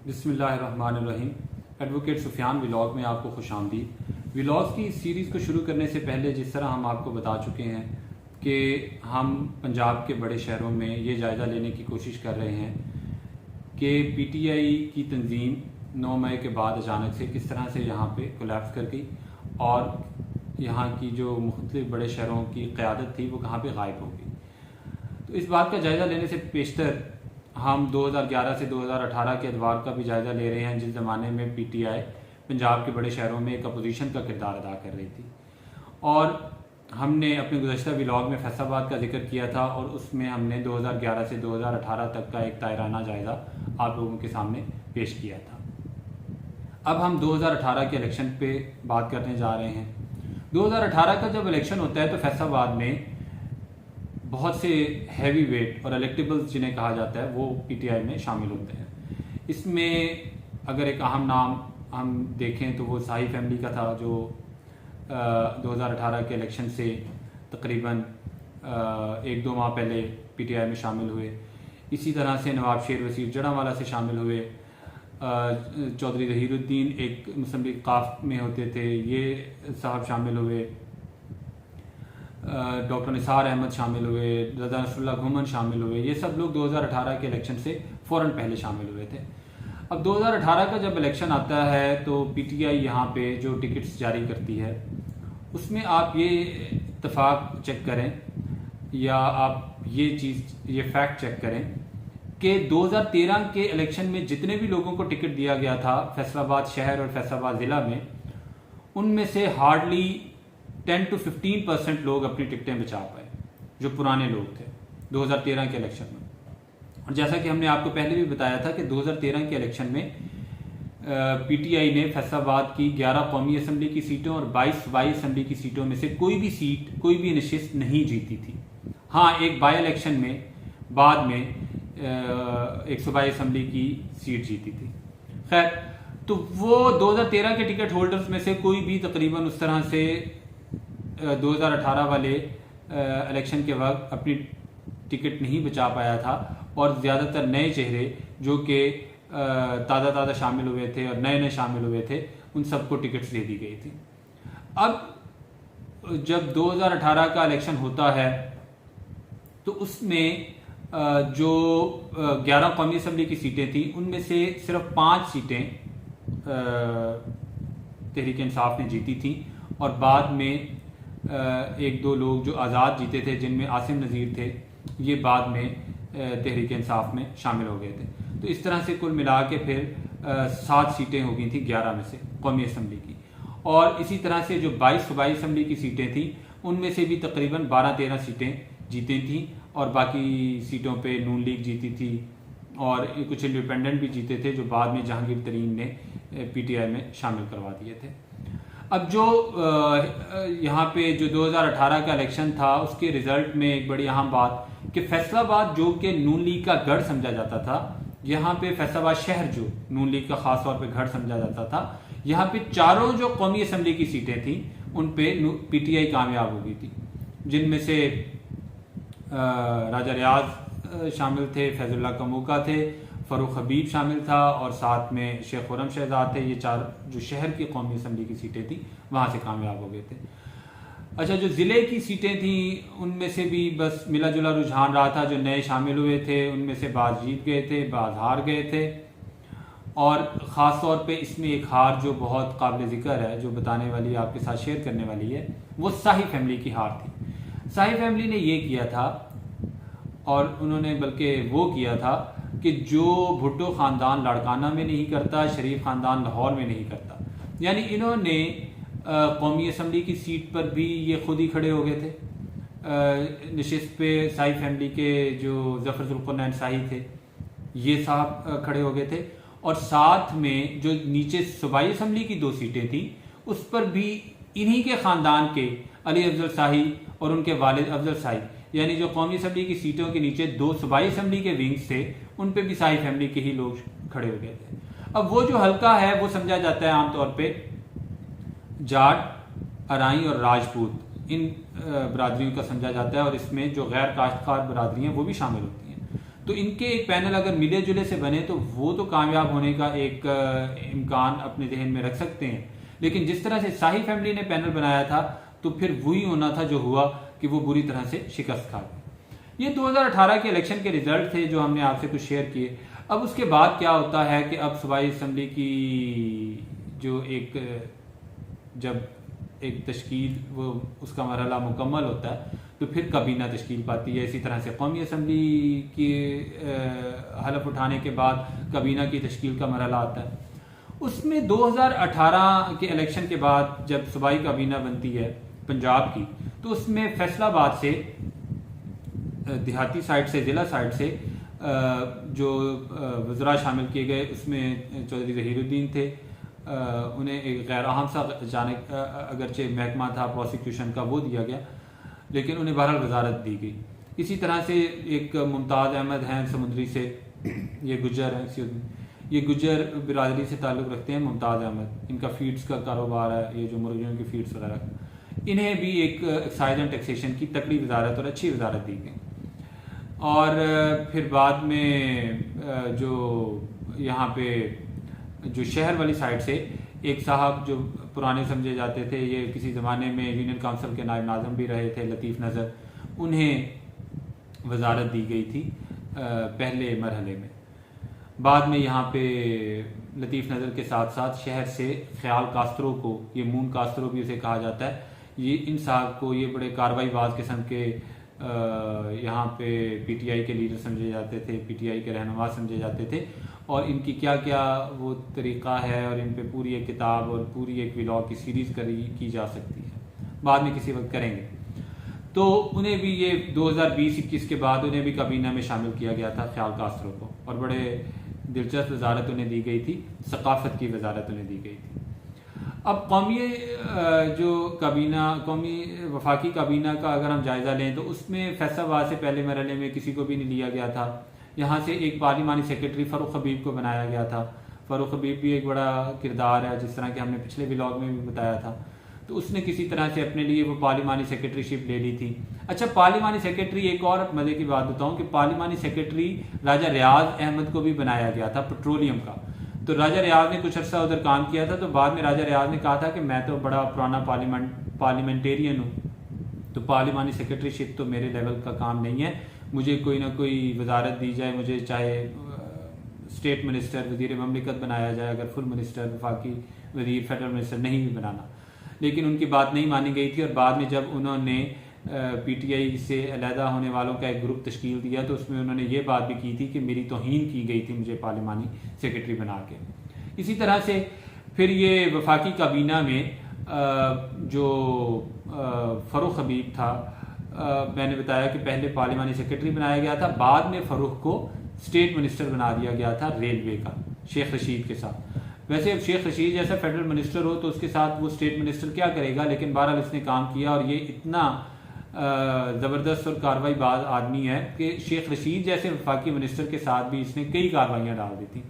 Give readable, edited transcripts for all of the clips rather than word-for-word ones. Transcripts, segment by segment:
बिस्मिल्लाहिर्रहमानिर्रहीम। Advocate Sufiyan vlog में आपको खुशामदीद। व्लॉग्स की इस सीरीज़ को शुरू करने से पहले जिस तरह हम आपको बता चुके हैं कि हम पंजाब के बड़े शहरों में ये जायज़ा लेने की कोशिश कर रहे हैं कि पीटीआई की तंजीम 9 मई के बाद अचानक से किस तरह से यहाँ पे कोलैप्स कर गई और यहाँ की जो मुख्तलिफ बड़े शहरों की क़यादत थी वो कहाँ पे गायब हो गई। तो इस बात का जायज़ा लेने से पेशतर हम 2011 से 2018 के अदवार का भी जायज़ा ले रहे हैं जिस ज़माने में पीटीआई पंजाब के बड़े शहरों में एक अपोजिशन का किरदार अदा कर रही थी। और हमने अपने गुज़श्ता व्लॉग में फैसलाबाद का जिक्र किया था और उसमें हमने 2011 से 2018 तक का एक तायराना जायज़ा आप लोगों के सामने पेश किया था। अब हम 2018 के इलेक्शन पे बात करने जा रहे हैं। 2018 का जब इलेक्शन होता है तो फैसलाबाद में बहुत से हैवी वेट और इलेक्टेबल्स जिन्हें कहा जाता है वो पीटीआई में शामिल होते हैं। इसमें अगर एक अहम नाम हम देखें तो वो शाही फैमिली का था जो 2018 के इलेक्शन से तकरीबन 1-2 माह पहले पीटीआई में शामिल हुए। इसी तरह से नवाब शेर वसीर जड़ांवाला से शामिल हुए। चौधरी ज़हीरुद्दीन एक मुस्लिम लीग काफ में होते थे, ये साहब शामिल हुए। डॉक्टर निसार अहमद शामिल हुए, रज़ा नसरुल्लाह घुमन शामिल हुए। ये सब लोग 2018 के इलेक्शन से फ़ौरन पहले शामिल हुए थे। अब 2018 का जब इलेक्शन आता है तो पीटीआई यहाँ पे जो टिकट्स जारी करती है उसमें आप ये इत्तफाक चेक करें या आप ये फैक्ट चेक करें कि 2013 के इलेक्शन में जितने भी लोगों को टिकट दिया गया था फैसलाबाद शहर और फैसलाबाद ज़िला में, उनमें से हार्डली 10 to 15% लोग अपनी टिकटें बचा पाए जो पुराने लोग थे 2013 के इलेक्शन में। और जैसा कि हमने आपको पहले भी बताया था कि 2013 के इलेक्शन में पीटीआई ने फैसलाबाद की 11 कौमी असम्बली की सीटों और 22 सूबाई असम्बली की सीटों में से कोई भी नशिस्त नहीं जीती थी। हाँ, एक बाई इलेक्शन में बाद में एक सूबाई असम्बली की सीट जीती थी। खैर, तो वो 2013 के टिकट होल्डर्स में से कोई भी तकरीबन उस तरह से 2018 वाले इलेक्शन के वक्त अपनी टिकट नहीं बचा पाया था और ज़्यादातर नए चेहरे जो कि ताज़ा शामिल हुए थे और नए शामिल हुए थे उन सबको टिकट्स दे दी गई थी। अब जब 2018 का इलेक्शन होता है तो उसमें जो 11 कौमी असम्बली की सीटें थी उनमें से सिर्फ 5 सीटें तहरीक इंसाफ ने जीती थी और बाद में 1-2 लोग जो आज़ाद जीते थे जिनमें आसिम नज़ीर थे, ये बाद में तहरीक इंसाफ में शामिल हो गए थे। तो इस तरह से कुल मिला के फिर 7 सीटें हो गई थी 11 में से कौमी असम्बली की। और इसी तरह से जो 22 सूबाई असम्बली की सीटें थी उनमें से भी तकरीबन 12-13 सीटें जीती थी और बाकी सीटों पे नून लीग जीती थी और कुछ इंडिपेंडेंट भी जीते थे जो बाद में जहांगीर तरीन ने पीटीआई में शामिल करवा दिए थे। अब जो यहाँ पे जो 2018 का इलेक्शन था उसके रिजल्ट में एक बड़ी अहम बात कि फैसलाबाद जो कि नून लीग का गढ़ समझा जाता था, यहाँ पे फैसलाबाद शहर जो नून लीग का खास तौर पे गढ़ समझा जाता था, यहाँ पे चारों जो कौमी असम्बली की सीटें थी उन पे पीटीआई कामयाब हो गई थी, जिनमें से राजा रियाज शामिल थे, फैजुल्ला कमूका थे, फ़रूख हबीब शामिल था और साथ में शेख खुरम शहजाद थे। ये 4 जो शहर की कौमी असम्बली की सीटें थी वहाँ से कामयाब हो गए थे। अच्छा, जो ज़िले की सीटें थी उनमें से भी बस मिला जुला रुझान रहा था। जो नए शामिल हुए थे उनमें से बाज़ जीत गए थे, बाज़ हार गए थे। और ख़ास तौर पे इसमें एक हार जो बहुत काबिल ज़िक्र है, जो बताने वाली आपके साथ शेयर करने वाली है, वो शाही फैमिली की हार थी। शाही फैमिली ने ये किया था और उन्होंने बल्कि वो किया था कि जो भुट्टो ख़ानदान लाड़काना में नहीं करता, शरीफ ख़ानदान लाहौर में नहीं करता, यानी इन्होंने कौमी असम्बली की सीट पर भी ये खुद ही खड़े हो गए थे। नशिस्त पे शाही फैमिली के जो ज़फ़र ज़ुल्क़रनैन शाही थे ये साहब खड़े हो गए थे और साथ में जो नीचे सूबाई असम्बली की 2 सीटें थी उस पर भी इन्हीं के ख़ानदान के अली अफजल शाही और उनके वालिद अफजल शाही, यानी जो कौमी असम्बली की सीटों के नीचे 2 सूबाई असम्बली के विंग्स थे उन पे भी शाही फैमिली के ही लोग खड़े हो गए थे। अब वो जो हल्का है वो समझा जाता है आमतौर पे जाट, अराई और राजपूत इन बरादरियों का समझा जाता है और इसमें जो गैर काश्तकार बरादरी हैं वो भी शामिल होती हैं। तो इनके एक पैनल अगर मिले जुले से बने तो वो तो कामयाब होने का एक इम्कान अपने जहन में रख सकते हैं। लेकिन जिस तरह से शाही फैमिली ने पैनल बनाया था तो फिर वही होना था जो हुआ कि वो बुरी तरह से शिकस्त खा गए। ये 2018 के इलेक्शन के रिजल्ट थे जो हमने आपसे कुछ शेयर किए। अब उसके बाद क्या होता है कि अब सूबाई असम्बली की जो जब एक तश्कील वो उसका मरहला मुकम्मल होता है तो फिर काबीना तश्कील पाती है। इसी तरह से कौमी असम्बली की हलफ उठाने के बाद काबीना की तश्कील का मरहला आता है। उसमें 2018 के इलेक्शन के बाद जब सूबाई काबीना बनती है पंजाब की, तो उसमें फैसलाबाद से देहाती साइड से, ज़िला साइड से जो वज़रा शामिल किए गए उसमें चौधरी ज़हीरुद्दीन थे। उन्हें एक गैर अहम सा जाने अगरचे महकमा था प्रोसिक्यूशन का वो दिया गया, लेकिन उन्हें बहरहाल वजारत दी गई। इसी तरह से एक मुमताज़ अहमद हैं समुंदरी से, ये गुज्जर हैं, ये गुज्जर बिरादरी से ताल्लुक़ रखते हैं। मुमताज़ अहमद, इनका फीड्स का कारोबार है, ये जो मुर्गियों की फीड्स वगैरह, इन्हें भी एक एक्साइज एंड टैक्सेशन की तकड़ी वजारत और अच्छी वजारत दी गई। और फिर बाद में जो यहाँ पे जो शहर वाली साइड से एक साहब जो पुराने समझे जाते थे, ये किसी ज़माने में यूनियन काउंसिल के नायब नाज़िम भी रहे थे, लतीफ़ नज़र, उन्हें वजारत दी गई थी पहले मरहले में। बाद में यहाँ पे लतीफ़ नज़र के साथ साथ शहर से ख्याल कास्त्रो को, ये मून कास्त्रो भी उसे कहा जाता है, ये इन साहब को ये बड़े कार्रवाई बाज किस्म के यहाँ पे पीटीआई के लीडर समझे जाते थे, पीटीआई के रहनुमा समझे जाते थे। और इनकी क्या क्या वो तरीक़ा है और इन पे पूरी एक किताब और पूरी एक व्लॉग की सीरीज़ की जा सकती है, बाद में किसी वक्त करेंगे। तो उन्हें भी ये 2020-21 के बाद उन्हें भी काबीना में शामिल किया गया था, ख्याल कास्त्रो को, और बड़े दिलचस्प वजारत उन्हें दी गई थी, सकाफ़त की वजारत उन्हें दी गई थी। अब कौमी जो काबीना, कौमी वफाकी काबीना का अगर हम जायज़ा लें तो उसमें फैसलाबाद से पहले मरहले में किसी को भी नहीं लिया गया था। यहाँ से एक पार्लिमानी सेक्रेटरी फ़ारूक हबीब को बनाया गया था। फ़ारूक हबीब भी एक बड़ा किरदार है, जिस तरह कि हमने पिछले व्लॉग में भी बताया था। तो उसने किसी तरह से अपने लिए वो पार्लिमानी सेक्रेटरीशिप ले ली थी। अच्छा, पार्लिमानी सेक्रेटरी, एक और मज़े की बात बताऊँ कि पार्लिमानी सेक्रेटरी राजा रियाज अहमद को भी बनाया गया था पेट्रोलियम का। तो राजा रियाज ने कुछ अर्सा उधर काम किया था, तो बाद में राजा रियाज ने कहा था कि मैं तो बड़ा पुराना पार्लियामेंटेरियन हूँ, तो पार्लिमानी सेक्रेटरीशिप तो मेरे लेवल का काम नहीं है, मुझे कोई ना कोई वजारत दी जाए, मुझे चाहे स्टेट मिनिस्टर, वज़ीर ममलिकत बनाया जाए, अगर फुल मिनिस्टर, वफाकी वज़ीर, फेडरल मिनिस्टर नहीं भी बनाना। लेकिन उनकी बात नहीं मानी गई थी। और बाद में जब उन्होंने पीटीआई से अलहदा होने वालों का एक ग्रुप तश्कील दिया तो उसमें उन्होंने ये बात भी की थी कि मेरी तौहीन की गई थी मुझे पार्लिमानी सेक्रेटरी बना के। इसी तरह से फिर ये वफाकी काबीना में जो फ़ारूक हबीब था, मैंने बताया कि पहले पार्लिमानी सेक्रेटरी बनाया गया था, बाद में फ़ारूक को स्टेट मिनिस्टर बना दिया गया था रेलवे का, शेख रशीद के साथ। वैसे अब शेख रशीद जैसा फेडरल मिनिस्टर हो तो उसके साथ वो स्टेट मिनिस्टर क्या करेगा, लेकिन बहरहाल इसने काम किया। और ये इतना ज़बरदस्त और कार्रवाई बाज आदमी है कि शेख रशीद जैसे वफाकी मिनिस्टर के साथ भी इसने कई कार्रवाइयाँ डाल दी थी,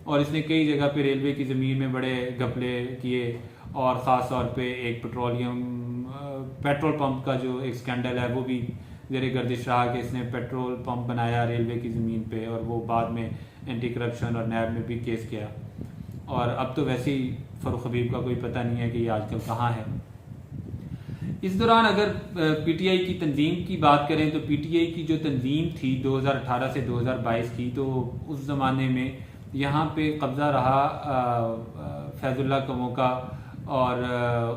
और इसने कई जगह पे रेलवे की ज़मीन में बड़े घपले किए। और ख़ास तौर पे एक पेट्रोल पंप का जो एक स्कैंडल है वो भी ज़ेरे गर्दिश रहा कि इसने पेट्रोल पंप बनाया रेलवे की ज़मीन पे, और वो बाद में एंटी करप्शन और नैब में भी केस किया। और अब तो वैसे ही फ़ारूक हबीब का कोई पता नहीं है कि ये आजकल कहाँ है। इस दौरान अगर पीटीआई की तंजीम की बात करें तो पीटीआई की जो तंजीम थी 2018 से 2022 की, तो उस ज़माने में यहाँ पे कब्ज़ा रहा फैज़ुल्लाह कमो का, और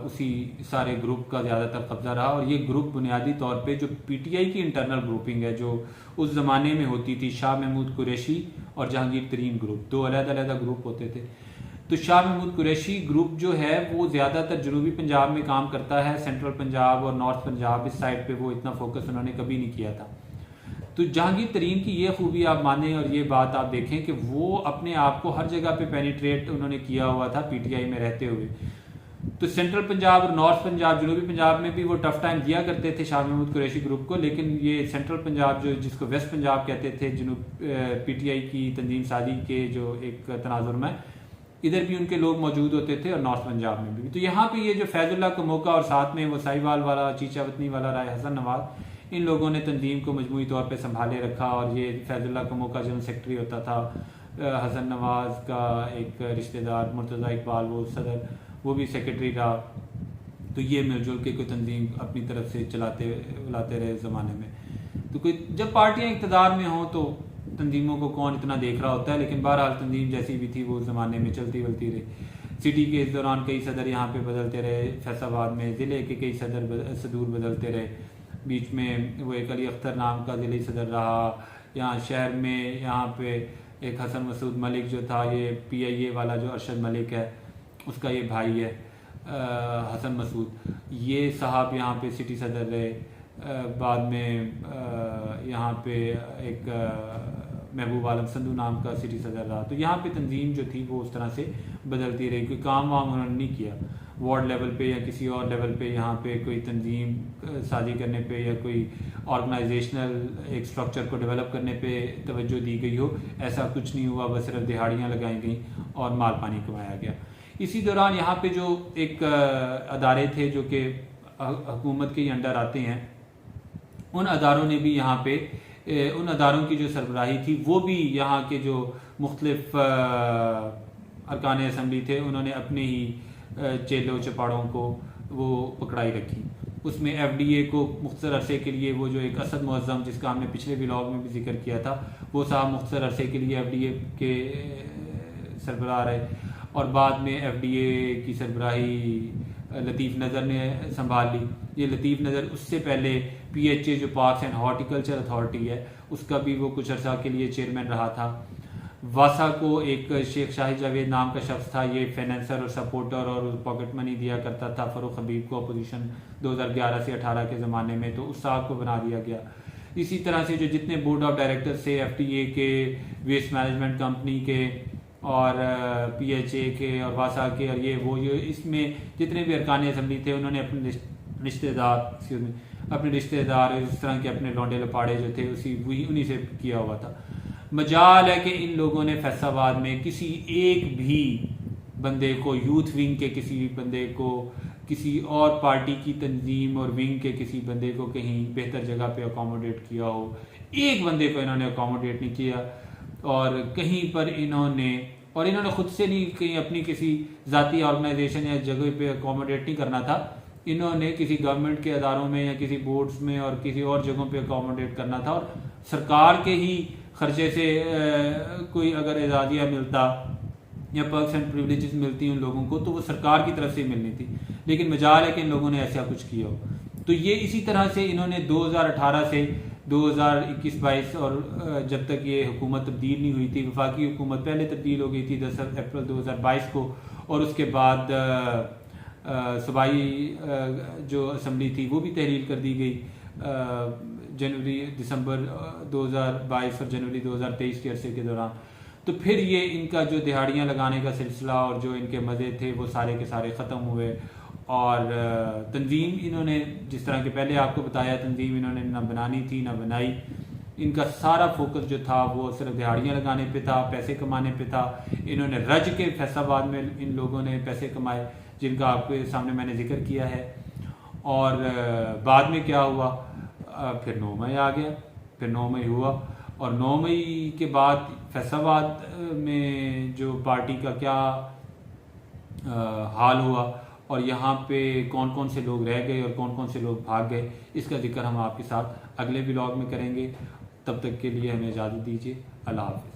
उसी सारे ग्रुप का ज़्यादातर कब्ज़ा रहा। और ये ग्रुप बुनियादी तौर पे जो पीटीआई की इंटरनल ग्रुपिंग है जो उस ज़माने में होती थी, शाह महमूद कुरैशी और जहांगीर तरीन ग्रुप, दो अलग-अलग ग्रुप होते थे। तो शाह महमूद कुरैशी ग्रुप जो है वो ज़्यादातर जनूबी पंजाब में काम करता है, सेंट्रल पंजाब और नॉर्थ पंजाब इस साइड पे वो इतना फोकस उन्होंने कभी नहीं किया था। तो जहांगीर तरीन की ये खूबी आप माने और ये बात आप देखें कि वो अपने आप को हर जगह पे पेनिट्रेट उन्होंने किया हुआ था पीटीआई में रहते हुए। तो सेंट्रल पंजाब और नॉर्थ पंजाब, जनूबी पंजाब में भी वो टफ टाइम दिया करते थे शाह महमूद कुरैशी ग्रुप को, लेकिन ये सेंट्रल पंजाब जो जिसको वेस्ट पंजाब कहते थे, जनूब पीटीआई की तंजीम साजी के जो एक तनाजुर में, इधर भी उनके लोग मौजूद होते थे और नॉर्थ पंजाब में भी। तो यहाँ पे ये जो फैज़ुल्लाह कमोका और साथ में वो साहिवाल वाला, चीचा वतनी वाला, राय हसन नवाज, इन लोगों ने तंजीम को मजमूई तौर पे संभाले रखा। और ये फैजुल्ला कमो का जनरल सेक्रेटरी होता था, हसन नवाज का एक रिश्तेदार मुर्तज़ा इकबाल वो सदर, वो भी सेक्रेटरी रहा। तो ये मिलजुल के कोई तंजीम अपनी तरफ से बुलाते रहे ज़माने में। तो कोई जब पार्टियां इक़्तिदार में हों तो तंजीमों को कौन इतना देख रहा होता है, लेकिन बहरहाल तंजीम जैसी भी थी वो ज़माने में चलती वलती रही। सिटी के इस दौरान कई सदर यहाँ पे बदलते रहे, फैसलाबाद में ज़िले के कई सदूर बदलते रहे। बीच में वो एक अली अख्तर नाम का ज़िले सदर रहा। यहाँ शहर में यहाँ पे एक हसन मसूद मलिक जो था, ये PIA वाला जो अरशद मलिक है उसका ये भाई है हसन मसूद, ये साहब यहाँ पे सिटी सदर रहे। बाद में यहाँ पे एक महबूब आलम संधू नाम का सिटी सदर रहा। तो यहाँ पे तंजीम जो थी वो उस तरह से बदलती रही। कोई काम वाम उन्होंने नहीं किया वार्ड लेवल पे या किसी और लेवल पे यहाँ पे कोई तंजीम साजी करने पे या कोई ऑर्गेनाइजेशनल एक स्ट्रक्चर को डेवलप करने पे तवज्जो दी गई हो, ऐसा कुछ नहीं हुआ। बस सिर्फ दिहाड़ियाँ लगाई गई और माल पानी कमाया गया। इसी दौरान यहाँ पे जो एक अदारे थे जो कि हुकूमत के अंडर आते हैं, उन अदारों ने भी यहाँ पे उन अदारों की जो सरबराही थी वो भी यहाँ के जो मुख्तलिफ अरकान असम्बली थे उन्होंने अपने ही चेलों चपाड़ों को वो पकड़ाई रखी। उसमें FDA को मुख्तसर अरसे के लिए वो जो एक असद मुअज़्ज़म जिसका हमने पिछले व्लॉग में भी जिक्र किया था, वो साहब मुख्तसर अरसे के लिए FDA के सरबराह रहे। और बाद में FDA की सरबराही लतीफ़ नज़र ने संभाल ली। ये लतीफ़ नज़र उससे पहले PHA जो पार्क्स एंड हॉर्टिकल्चर अथॉरिटी है उसका भी वो कुछ अर्सा के लिए चेयरमैन रहा था। वासा को एक शेख शाहिद जावेद नाम का शख्स था, ये फाइनेंसर और सपोर्टर और पॉकेट मनी दिया करता था फ़ारूक हबीब को अपोजिशन 2011 से 18 के ज़माने में, तो उस साहब को बना दिया गया। इसी तरह से जो जितने बोर्ड ऑफ डायरेक्टर्स थे FTA के, वेस्ट मैनेजमेंट कंपनी के और PHA के और वासा के और ये वो इसमें जितने भी अरकान असम्बली थे उन्होंने अपने रिश्तेदार इस तरह के अपने लौंडे लपाड़े जो थे उन्हीं से किया हुआ था। मजाल है कि इन लोगों ने फैसलाबाद में किसी एक भी बंदे को, यूथ विंग के किसी बंदे को, किसी और पार्टी की तंजीम और विंग के किसी बंदे को कहीं बेहतर जगह पे अकोमोडेट किया हो। एक बंदे को इन्होंने अकोमोडेट नहीं किया। और कहीं पर इन्होंने खुद से नहीं, कहीं अपनी किसी ज़ाती ऑर्गेनाइजेशन या जगह पे अकोमोडेट नहीं करना था, इन्होंने किसी गवर्नमेंट के अदारों में या किसी बोर्ड्स में और किसी और जगहों पे अकोमोडेट करना था। और सरकार के ही खर्चे से कोई अगर एजाज़िया मिलता या पर्क्स एंड प्रिविलेजेस मिलती उन लोगों को तो वो सरकार की तरफ से मिलनी थी, लेकिन मजाल है कि इन लोगों ने ऐसा कुछ किया हो। तो ये इसी तरह से इन्होंने 2018 से 2021-22 और जब तक ये हुकूमत तब्दील नहीं हुई थी, वफाकी हुकूमत पहले तब्दील हो गई थी 10 अप्रैल 2022 को, और उसके बाद सूबाई जो असम्बली थी वो भी तहलील कर दी गई दिसंबर 2022 और जनवरी 2023 के अरसे के दौरान। तो फिर ये इनका जो दिहाड़ियाँ लगाने का सिलसिला और जो इनके मज़े थे वो सारे के सारे ख़त्म हुए। और तंजीम इन्होंने जिस तरह के पहले आपको बताया, तंजीम इन्होंने ना बनानी थी ना बनाई। इनका सारा फोकस जो था वो सिर्फ दिहाड़ियाँ लगाने पे था, पैसे कमाने पे था। इन्होंने रज के फैसलाबाद में इन लोगों ने पैसे कमाए जिनका आपके सामने मैंने जिक्र किया है। और बाद में क्या हुआ, फिर 9 मई आ गया, फिर 9 मई हुआ और 9 मई के बाद फैसलाबाद में जो पार्टी का क्या हाल हुआ और यहाँ पे कौन कौन से लोग रह गए और कौन कौन से लोग भाग गए, इसका जिक्र हम आपके साथ अगले व्लॉग में करेंगे। तब तक के लिए हमें इजाज़त दीजिए। अल्लाह हाफ़िज़।